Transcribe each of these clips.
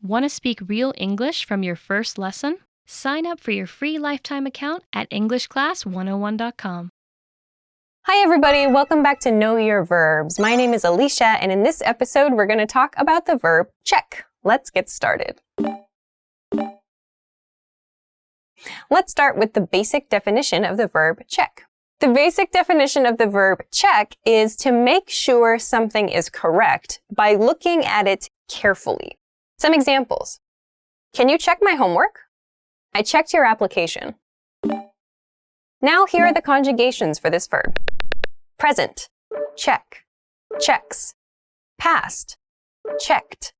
Want to speak real English from your first lesson? Sign up for your free lifetime account at EnglishClass101.com. Hi everybody, welcome back to Know Your Verbs. My name is Alicia, and in this episode we're going to talk about the verb check. Let's get started. Let's start with the basic definition of the verb check. The basic definition of the verb check is to make sure something is correct by looking at it carefully. Some examples. Can you check my homework? I checked your application. Now here are the conjugations for this verb. Present, check, checks. Past, checked.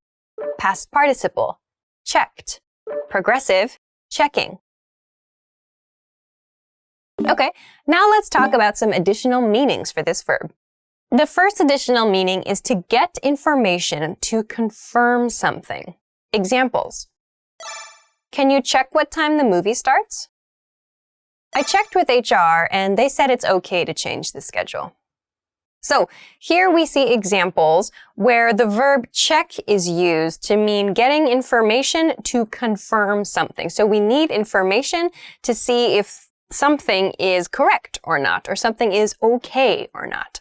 Past participle, checked. Progressive, checking. Okay, now let's talk about some additional meanings for this verb. The first additional meaning is to get information to confirm something. Examples. Can you check what time the movie starts? I checked with HR and they said it's okay to change the schedule. So here we see examples where the verb check is used to mean getting information to confirm something. So we need information to see if something is correct or not, or something is okay or not.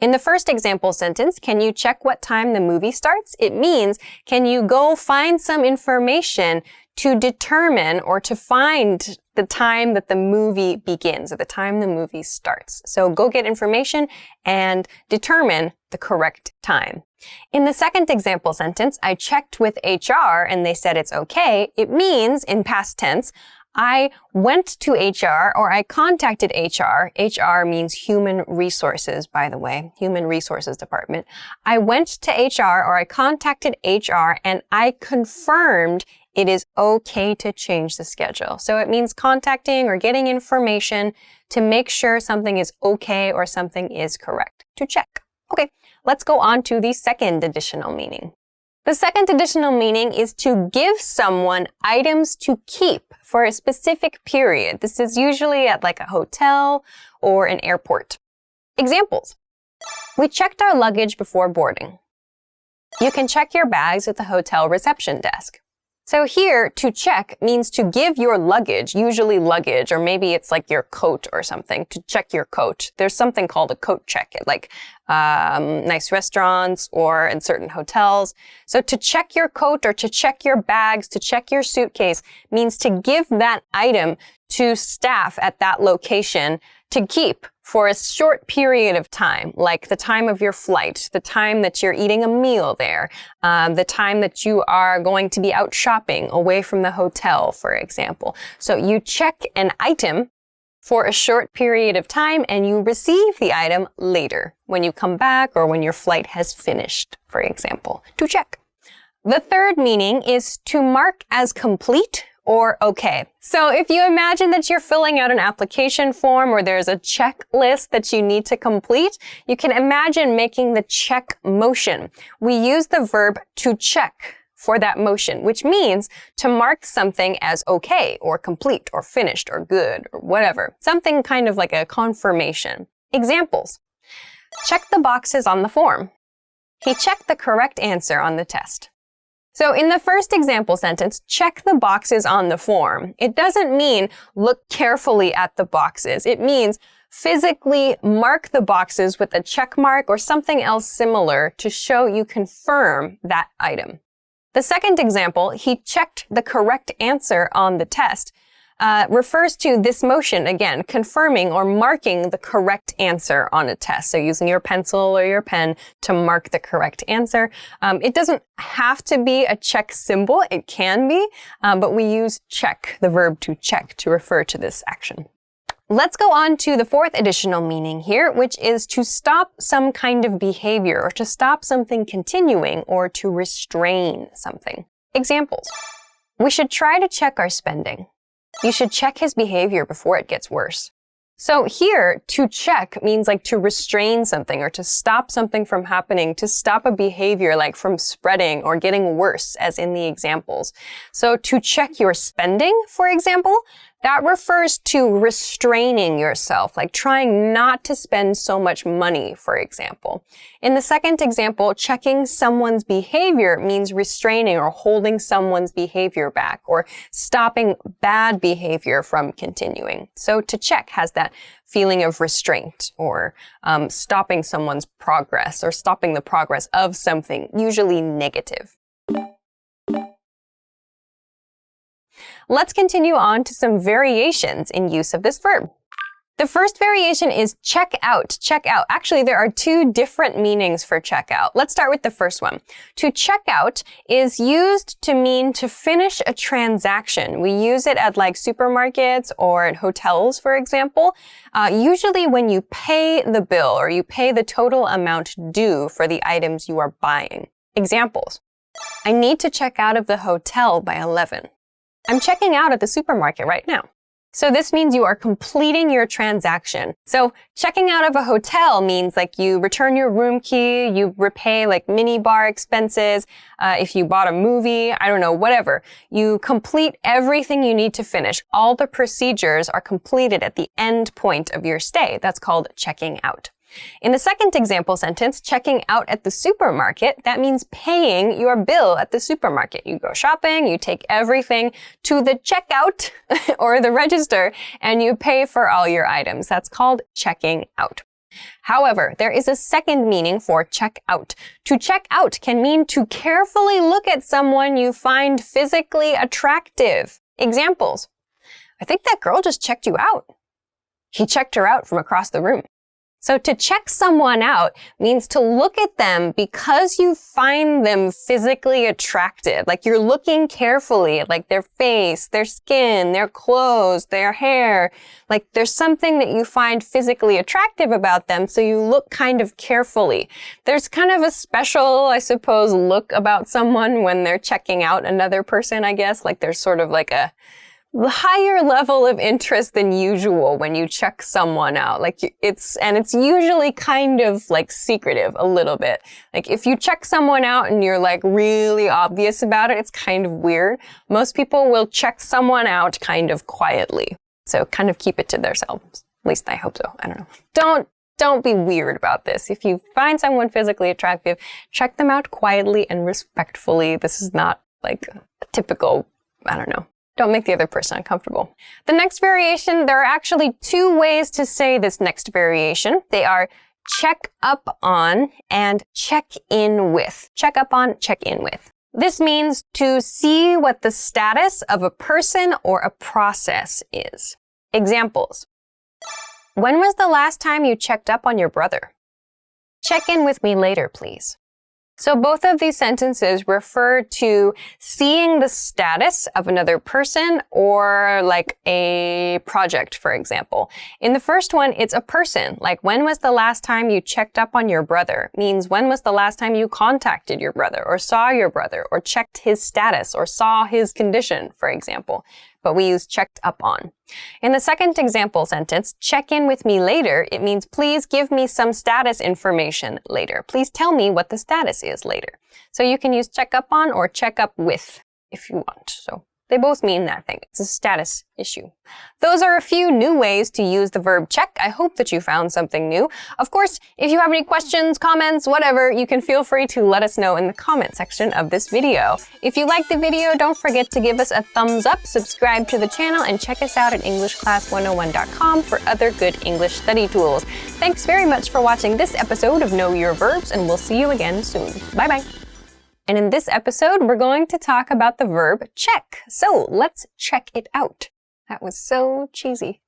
In the first example sentence, can you check what time the movie starts? It means, can you go find some information to determine or to find the time that the movie begins, or the time the movie starts. So go get information and determine the correct time. In the second example sentence, I checked with HR and they said it's okay. It means, in past tense, I went to HR or I contacted HR. HR means human resources, by the way, human resources department. I went to HR or I contacted HR and I confirmed it is okay to change the schedule. So it means contacting or getting information to make sure something is okay or something is correct. To check. Okay, let's go on to the second additional meaning. The second additional meaning is to give someone items to keep for a specific period. This is usually at like a hotel or an airport. Examples. We checked our luggage before boarding. You can check your bags at the hotel reception desk. So here, to check means to give your luggage, usually luggage, or maybe it's like your coat or something, to check your coat. There's something called a coat check at like nice restaurants or in certain hotels. So to check your coat or to check your bags, to check your suitcase means to give that item to staff at that location to keep for a short period of time, like the time of your flight, the time that you're eating a meal there, the time that you are going to be out shopping away from the hotel, for example. So you check an item for a short period of time and you receive the item later when you come back or when your flight has finished, for example. To check. The third meaning is to mark as complete or okay. So if you imagine that you're filling out an application form or there's a checklist that you need to complete, you can imagine making the check motion. We use the verb to check for that motion, which means to mark something as okay or complete or finished or good or whatever. Something kind of like a confirmation. Examples. Check the boxes on the form. He checked the correct answer on the test. So in the first example sentence, check the boxes on the form. It doesn't mean look carefully at the boxes. It means physically mark the boxes with a check mark or something else similar to show you confirm that item. The second example, he checked the correct answer on the test, refers to this motion, again, confirming or marking the correct answer on a test. So using your pencil or your pen to mark the correct answer. It doesn't have to be a check symbol. It can be, but we use check, the verb to check, to refer to this action. Let's go on to the fourth additional meaning here, which is to stop some kind of behavior or to stop something continuing or to restrain something. Examples. We should try to check our spending. You should check his behavior before it gets worse. So here, to check means like to restrain something or to stop something from happening, to stop a behavior like from spreading or getting worse, as in the examples. So to check your spending, for example, That refers to restraining yourself, like trying not to spend so much money, for example. In the second example, checking someone's behavior means restraining or holding someone's behavior back or stopping bad behavior from continuing. So to check has that feeling of restraint or stopping someone's progress or stopping the progress of something, usually negative. Let's continue on to some variations in use of this verb. The first variation is check out. Check out. Actually, there are two different meanings for check out. Let's start with the first one. To check out is used to mean to finish a transaction. We use it at like supermarkets or at hotels, for example. Usually when you pay the bill or you pay the total amount due for the items you are buying. Examples. I need to check out of the hotel by 11. I'm checking out at the supermarket right now. So this means you are completing your transaction. So checking out of a hotel means like you return your room key, you repay like minibar expenses, if you bought a movie, I don't know, whatever. You complete everything you need to finish. All the procedures are completed at the end point of your stay. That's called checking out. In the second example sentence, checking out at the supermarket, that means paying your bill at the supermarket. You go shopping, you take everything to the checkout or the register, and you pay for all your items. That's called checking out. However, there is a second meaning for check out. To check out can mean to carefully look at someone you find physically attractive. Examples. I think that girl just checked you out. He checked her out from across the room. So to check someone out means to look at them because you find them physically attractive. Like you're looking carefully at like their face, their skin, their clothes, their hair. Like there's something that you find physically attractive about them, so you look kind of carefully. There's kind of a special, I suppose, look about someone when they're checking out another person, I guess. Like there's sort of like a higher level of interest than usual when you check someone out. Like it's usually kind of like secretive a little bit. Like if you check someone out and you're like really obvious about it, it's kind of weird. Most people will check someone out kind of quietly. So kind of keep it to themselves. At least I hope so. I don't know. Don't be weird about this. If you find someone physically attractive, check them out quietly and respectfully. This is not like a typical, I don't know. Don't make the other person uncomfortable. The next variation, there are actually two ways to say this next variation. They are check up on and check in with. Check up on, check in with. This means to see what the status of a person or a process is. Examples. When was the last time you checked up on your brother? Check in with me later, please. So both of these sentences refer to seeing the status of another person or like a project, for example. In the first one, it's a person. Like, when was the last time you checked up on your brother? Means when was the last time you contacted your brother or saw your brother or checked his status or saw his condition, for example. But we use checked up on. In the second example sentence, check in with me later, it means please give me some status information later. Please tell me what the status is later. So you can use check up on or check up with if you want. So they both mean that thing. It's a status issue. Those are a few new ways to use the verb check. I hope that you found something new. Of course, if you have any questions, comments, whatever, you can feel free to let us know in the comment section of this video. If you liked the video, don't forget to give us a thumbs up, subscribe to the channel, and check us out at EnglishClass101.com for other good English study tools. Thanks very much for watching this episode of Know Your Verbs, and we'll see you again soon. Bye-bye. And in this episode, we're going to talk about the verb check. So let's check it out. That was so cheesy.